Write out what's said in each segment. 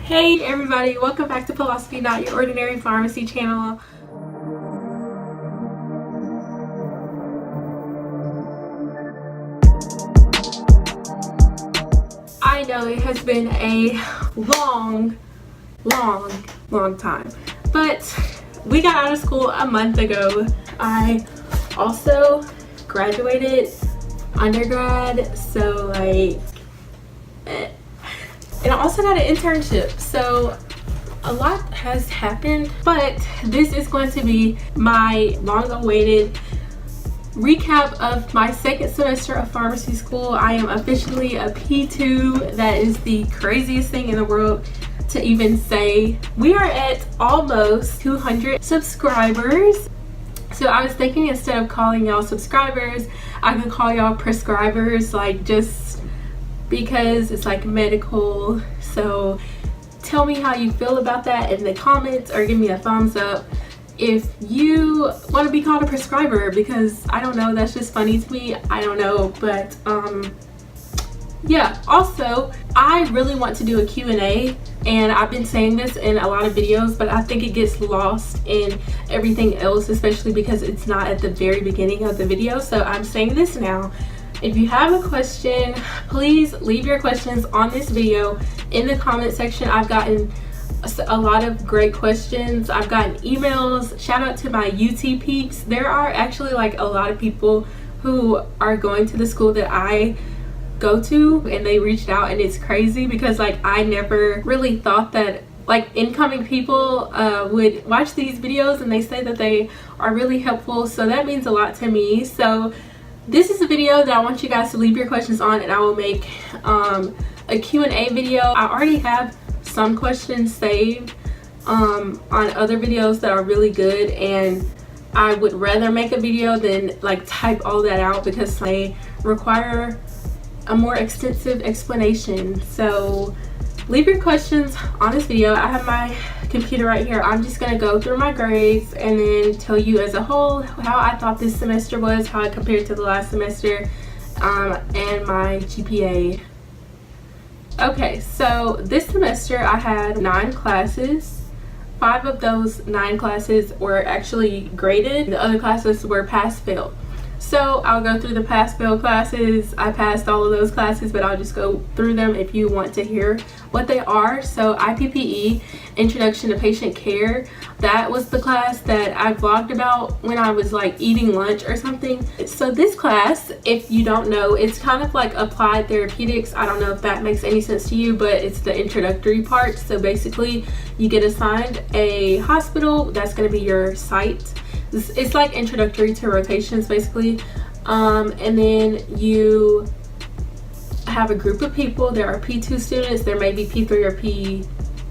Hey everybody, welcome back to Philosophy Not Your Ordinary Pharmacy channel. I know it has been a long time, but we got out of school a month ago. I also graduated undergrad, so and I also got an internship, so a lot has happened, but this is going to be my long-awaited recap of my second semester of pharmacy school. I am officially a P2. That is the craziest thing in the world to even say. We are at almost 200 subscribers. So I was thinking, instead of calling y'all subscribers, I could call y'all prescribers, just because it's like medical. So tell me how you feel about that in the comments, or give me a thumbs up if you want to be called a prescriber, because I don't know, that's just funny to me. I don't know, but yeah. Also, I really want to do a Q&A, and I've been saying this in a lot of videos, but I think it gets lost in everything else, especially because it's not at the very beginning of the video. So I'm saying this now. If you have a question, please leave your questions on this video in the comment section. I've gotten a lot of great questions. I've gotten emails. Shout out to my UT peeps. There are actually a lot of people who are going to the school that I go to, and they reached out, and it's crazy because I never really thought that incoming people would watch these videos, and they say that they are really helpful. So that means a lot to me. So this is a video that I want you guys to leave your questions on, and I will make a Q&A video. I already have some questions saved on other videos that are really good, and I would rather make a video than type all that out, because they require a more extensive explanation. So leave your questions on this video. I have my computer right here. I'm just gonna go through my grades and then tell you as a whole how I thought this semester was, how it compared to the last semester, and my GPA. Okay, so this semester I had 9 classes. 5 of those 9 classes were actually graded. The other classes were pass-fail. So I'll go through the pass-fail classes. I passed all of those classes, but I'll just go through them if you want to hear what they are. So IPPE, Introduction to Patient Care, that was the class that I vlogged about when I was eating lunch or something. So this class, if you don't know, it's kind of like applied therapeutics. I don't know if that makes any sense to you, but it's the introductory part. So basically you get assigned a hospital that's going to be your site. It's like introductory to rotations basically, and then you have a group of people. There are P2 students, there may be P3 or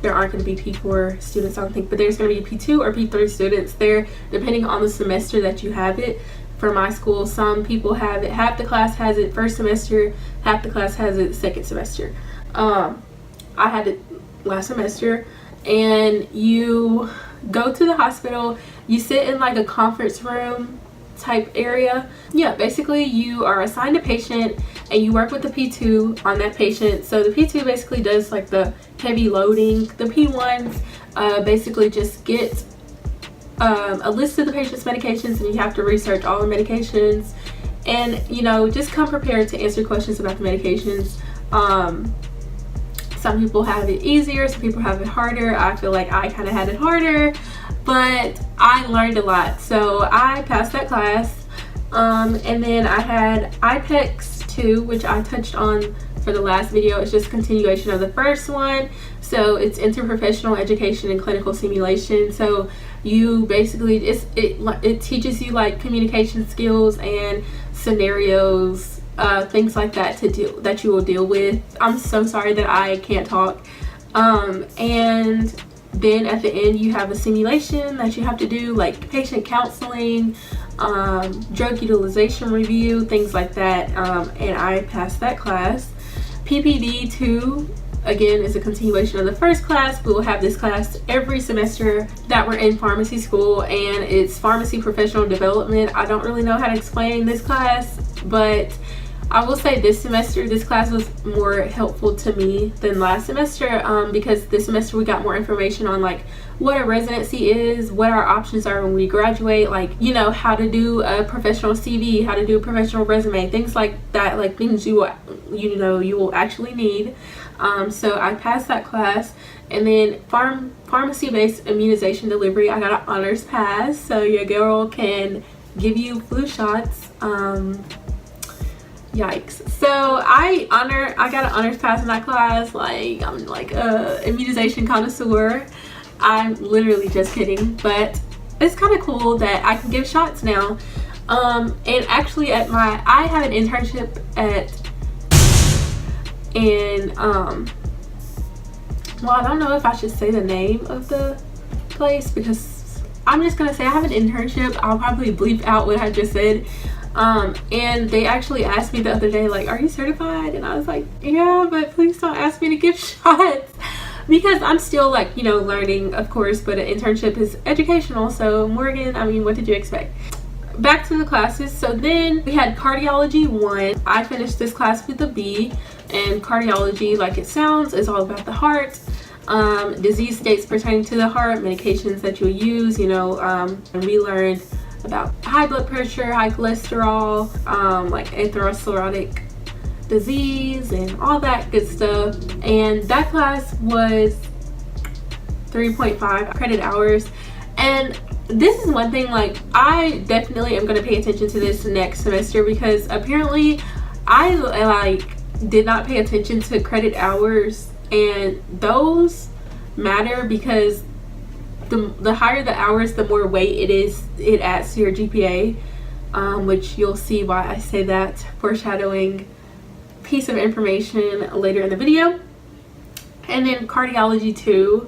there aren't going to be P4 students, I don't think, but there's going to be P2 or P3 students there depending on the semester that you have it. For my school, some people have it, half the class has it first semester, half the class has it second semester. I had it last semester. And you go to the hospital, you sit in a conference room type area. Yeah, basically you are assigned a patient and you work with the P2 on that patient. So the P2 basically does the heavy loading. The P1s basically just get a list of the patient's medications, and you have to research all the medications, and just come prepared to answer questions about the medications. Some people have it easier, some people have it harder. I feel like I kind of had it harder, but I learned a lot. So I passed that class. And then I had IPEX 2, which I touched on for the last video. It's just a continuation of the first one. So it's interprofessional education and clinical simulation. So you basically, it teaches you communication skills and scenarios, things like that that you will deal with. I'm so sorry that I can't talk. And then at the end you have a simulation that you have to do, patient counseling, drug utilization review, things like that, and I passed that class. PPD 2 again is a continuation of the first class. We will have this class every semester that we're in pharmacy school, and it's pharmacy professional development. I don't really know how to explain this class, but I will say this semester, this class was more helpful to me than last semester, because this semester we got more information on like what a residency is, what our options are when we graduate, like, you know, how to do a professional CV, how to do a professional resume, things like that, like things you will actually need. So I passed that class. And then pharmacy-based immunization delivery, I got an honors pass, so your girl can give you flu shots. Yikes. So I got an honors pass in that class. Like, I'm like a immunization connoisseur. I'm literally just kidding, but it's kind of cool that I can give shots now. And actually I had an internship well, I don't know if I should say the name of the place, because I'm just gonna say I have an internship. I'll probably bleep out what I just said. And they actually asked me the other day, like, are you certified? And I was like, yeah, but please don't ask me to give shots, because I'm still, like, you know, learning, of course, but an internship is educational. So Morgan, I mean, what did you expect? Back to the classes. So then we had cardiology 1. I finished this class with a B, and cardiology, like it sounds, is all about the heart, disease states pertaining to the heart, medications that you'll use, you know, and we learned about high blood pressure, high cholesterol, like atherosclerotic disease and all that good stuff. And that class was 3.5 credit hours. And this is one thing, like, I definitely am going to pay attention to this next semester, because apparently I like did not pay attention to credit hours, and those matter because the higher the hours, the more weight it adds to your GPA, which you'll see why I say that. Foreshadowing piece of information later in the video. And then cardiology 2.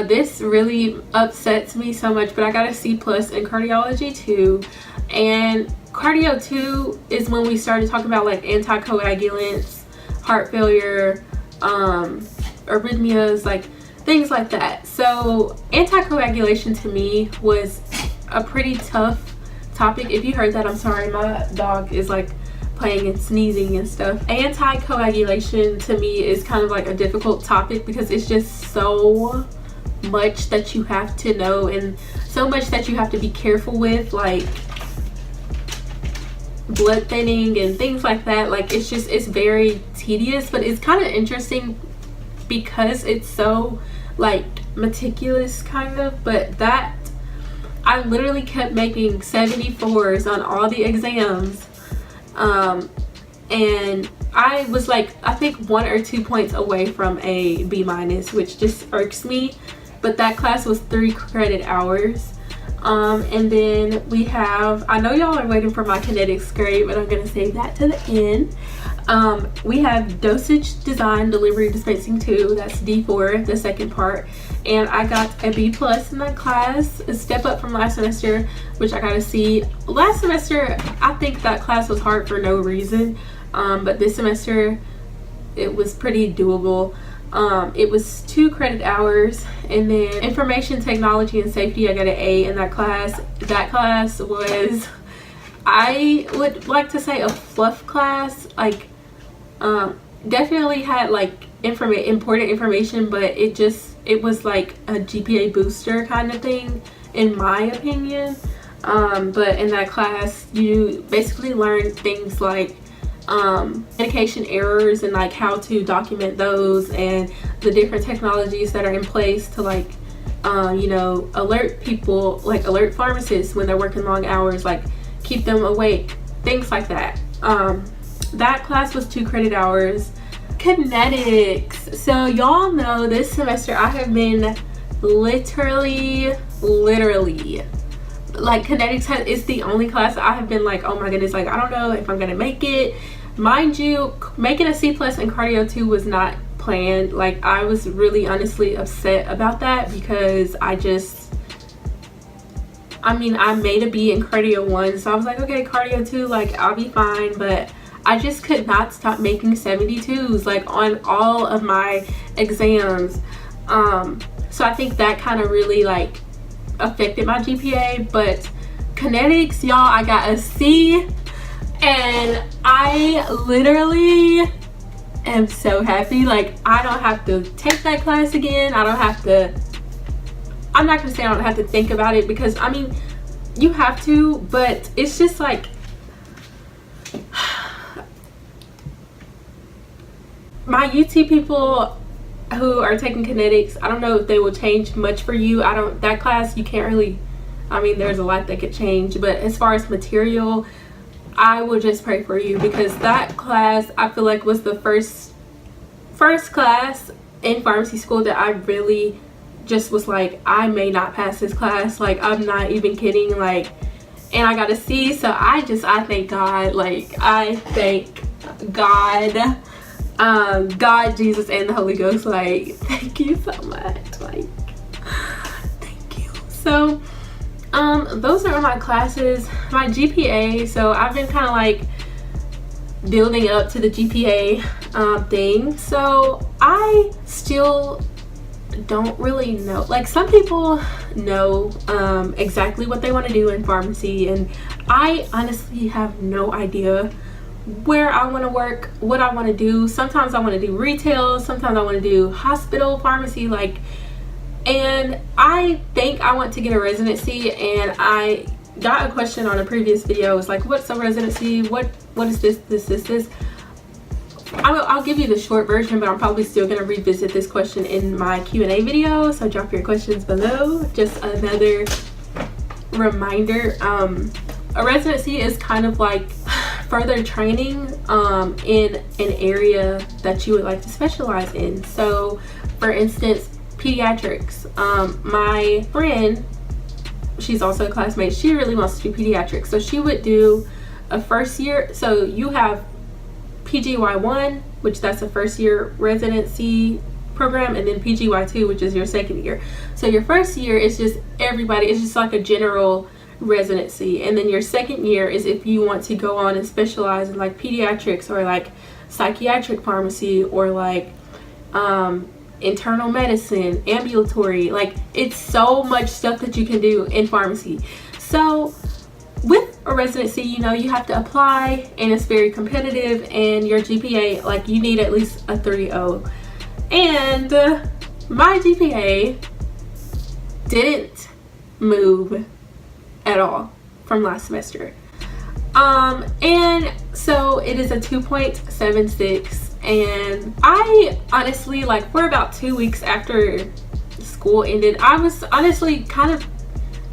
This really upsets me so much, but I got a C+ in cardiology 2. And cardio 2 is when we started talking about like anticoagulants, heart failure, arrhythmias, like things like that. So anticoagulation to me was a pretty tough topic. If you heard that, I'm sorry, my dog is like playing and sneezing and stuff. Anticoagulation to me is kind of like a difficult topic, because it's just so much that you have to know and so much that you have to be careful with, like blood thinning and things like that. Like, it's very tedious, but it's kind of interesting because it's so like meticulous kind of. But that, I literally kept making 74s on all the exams, and I was like, I think 1 or 2 points away from a B-, which just irks me. But that class was 3 credit hours. And then we have, I know y'all are waiting for my kinetics grade, but I'm going to save that to the end. We have dosage design, delivery, dispensing 2. That's D4, the second part. And I got a B+ in that class, a step up from last semester, which I got a C. Last semester, I think that class was hard for no reason. But this semester, it was pretty doable. It was 2 credit hours. And then information technology and safety, I got an A in that class. That class was, I would like to say, a fluff class. Like, definitely had like important information, but it was like a GPA booster kind of thing, in my opinion. But in that class, you basically learn things like medication errors and like how to document those, and the different technologies that are in place to like you know, alert people, like alert pharmacists when they're working long hours, like keep them awake, things like that. That class was 2 credit hours. Kinetics. So y'all know this semester I have been literally like, kinetics is the only class I have been like, oh my goodness, like I don't know if I'm gonna make it. Mind you, making a C+ in cardio 2 was not planned. Like, I was really honestly upset about that, because I made a B in cardio 1, so I was like, okay, cardio 2, like I'll be fine. But I just could not stop making 72s like on all of my exams. So I think that kind of really like affected my GPA. But kinetics, y'all, I got a C, And I literally am so happy. Like, I don't have to take that class again. I'm not gonna say I don't have to think about it, because I mean, you have to, but it's just like, my UT people who are taking kinetics, I don't know if they will change much for you. That class, you can't really, I mean, there's a lot that could change, but as far as material, I will just pray for you, because that class, I feel like, was the first class in pharmacy school that I really just was like, I may not pass this class. Like, I'm not even kidding. Like, and I got a C. So I thank God. Like, I thank God, God, Jesus, and the Holy Ghost. Like, thank you so much. Like, thank you. So those are my classes. My GPA, so I've been kind of like building up to the GPA thing. So I still don't really know. Like, some people know exactly what they want to do in pharmacy, and I honestly have no idea where I want to work, what I want to do. Sometimes I want to do retail, sometimes I want to do hospital pharmacy, like, and I think I want to get a residency. And I got a question on a previous video. It's like, what's a residency? What is this? I'll give you the short version, but I'm probably still going to revisit this question in my Q&A video. So drop your questions below. Just another reminder. A residency is kind of like further training in an area that you would like to specialize in. So for instance, pediatrics. My friend, she's also a classmate, she really wants to do pediatrics. So she would do a first year. So you have PGY1, which that's a first year residency program, and then PGY2, which is your second year. So your first year is just everybody, it's just like a general residency, and then your second year is if you want to go on and specialize in like pediatrics or like psychiatric pharmacy or like internal medicine, ambulatory. Like, it's so much stuff that you can do in pharmacy. So with a residency, you know, you have to apply, and it's very competitive, and your GPA, like, you need at least a 3.0. And my GPA didn't move at all from last semester. And so it is a 2.76, and I honestly, like, for about 2 weeks after school ended, I was honestly kind of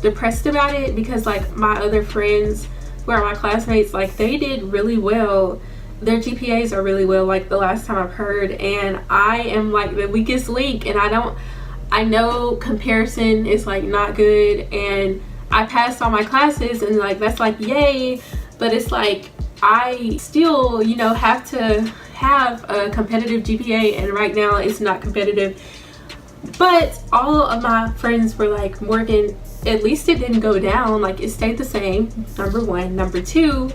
depressed about it, because like my other friends who are my classmates, like, they did really well. Their GPAs are really well, like the last time I've heard, and I am like the weakest link, and I know comparison is like not good, and I passed all my classes, and like that's like yay, but it's like I still, you know, have to have a competitive GPA, and right now it's not competitive. But all of my friends were like, Morgan, at least it didn't go down, like it stayed the same, number one. Number two,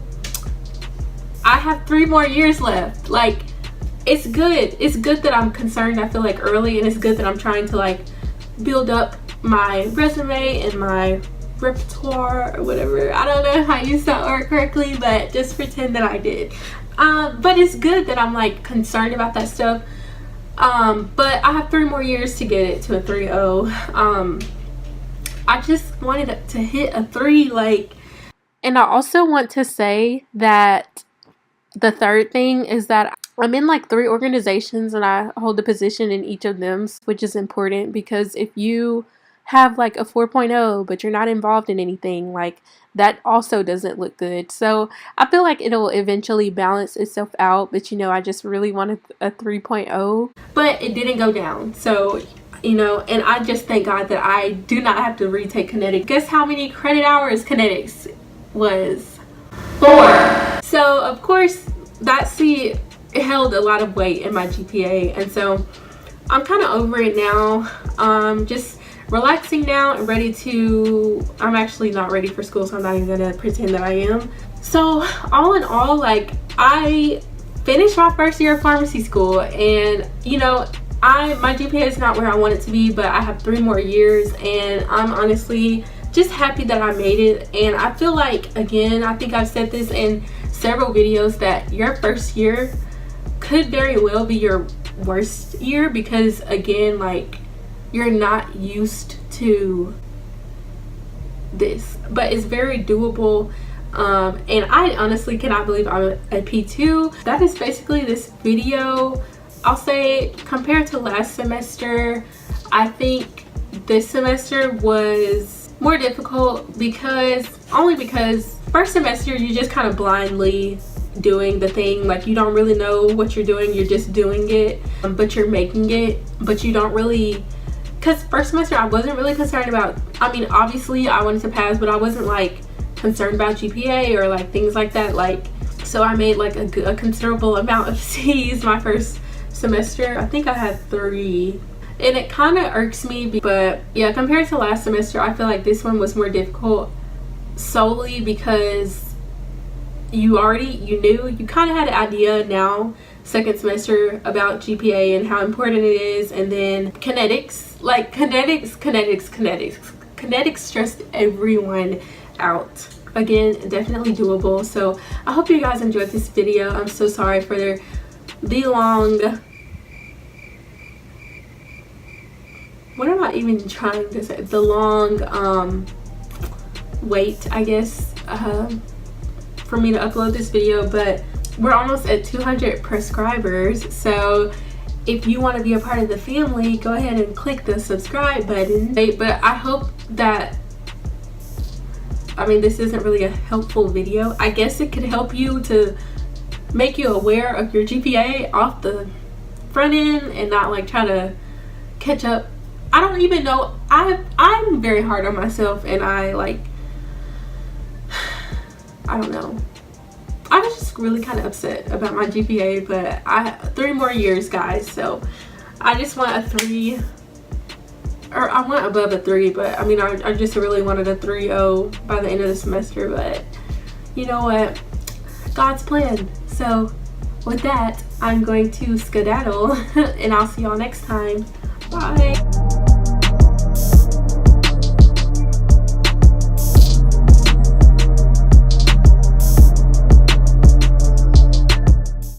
I have 3 more years left. Like, it's good that I'm concerned, I feel like, early, and it's good that I'm trying to like build up my resume and my repertoire or whatever. I don't know how I used that word correctly, but just pretend that I did. But it's good that I'm like concerned about that stuff. But I have 3 more years to get it to a 3.0. I just wanted to hit a 3, like. And I also want to say that the third thing is that I'm in like 3 organizations, and I hold a position in each of them, which is important, because if you have like a 4.0 but you're not involved in anything, like, that also doesn't look good. So I feel like it'll eventually balance itself out, but you know, I just really wanted a 3.0, but it didn't go down. So, you know, and I just thank God that I do not have to retake kinetics. Guess how many credit hours kinetics was? 4. So of course that C held a lot of weight in my GPA, and so I'm kind of over it now. Just relaxing now and ready to, I'm actually not ready for school, so I'm not even gonna pretend that I am. So all in all, like, I finished my first year of pharmacy school, and you know, my GPA is not where I want it to be, but I have 3 more years, and I'm honestly just happy that I made it. And I feel like, again, I think I've said this in several videos that your first year could very well be your worst year, because again, like, you're not used to this, but it's very doable. And I honestly cannot believe I'm a P2. That is basically this video. I'll say compared to last semester, I think this semester was more difficult because first semester you just kind of blindly doing the thing, like you don't really know what you're doing, you're just doing it, but you're making it, but you don't really, because first semester I wasn't really concerned about, I mean obviously I wanted to pass, but I wasn't like concerned about GPA or like things like that, like, so I made like a considerable amount of C's my first semester. I think I had 3, and it kind of irks me, but yeah, compared to last semester I feel like this one was more difficult solely because you kind of had an idea now second semester about GPA and how important it is, and then kinetics stressed everyone out. Again, definitely doable. So I hope you guys enjoyed this video. I'm so sorry for the long, what am I even trying to say, the long wait, I guess, for me to upload this video, but we're almost at 200 prescribers. So if you want to be a part of the family, go ahead and click the subscribe button. But I hope that, I mean, this isn't really a helpful video. I guess it could help you to make you aware of your GPA off the front end and not like try to catch up. I don't even know, I'm very hard on myself, and I don't know. I was just really kind of upset about my GPA, but I 3 more years, guys, so I just want a 3, or I want above a 3, but I mean I just really wanted a 3.0 by the end of the semester, but you know what, God's plan. So with that, I'm going to skedaddle and I'll see y'all next time. Bye.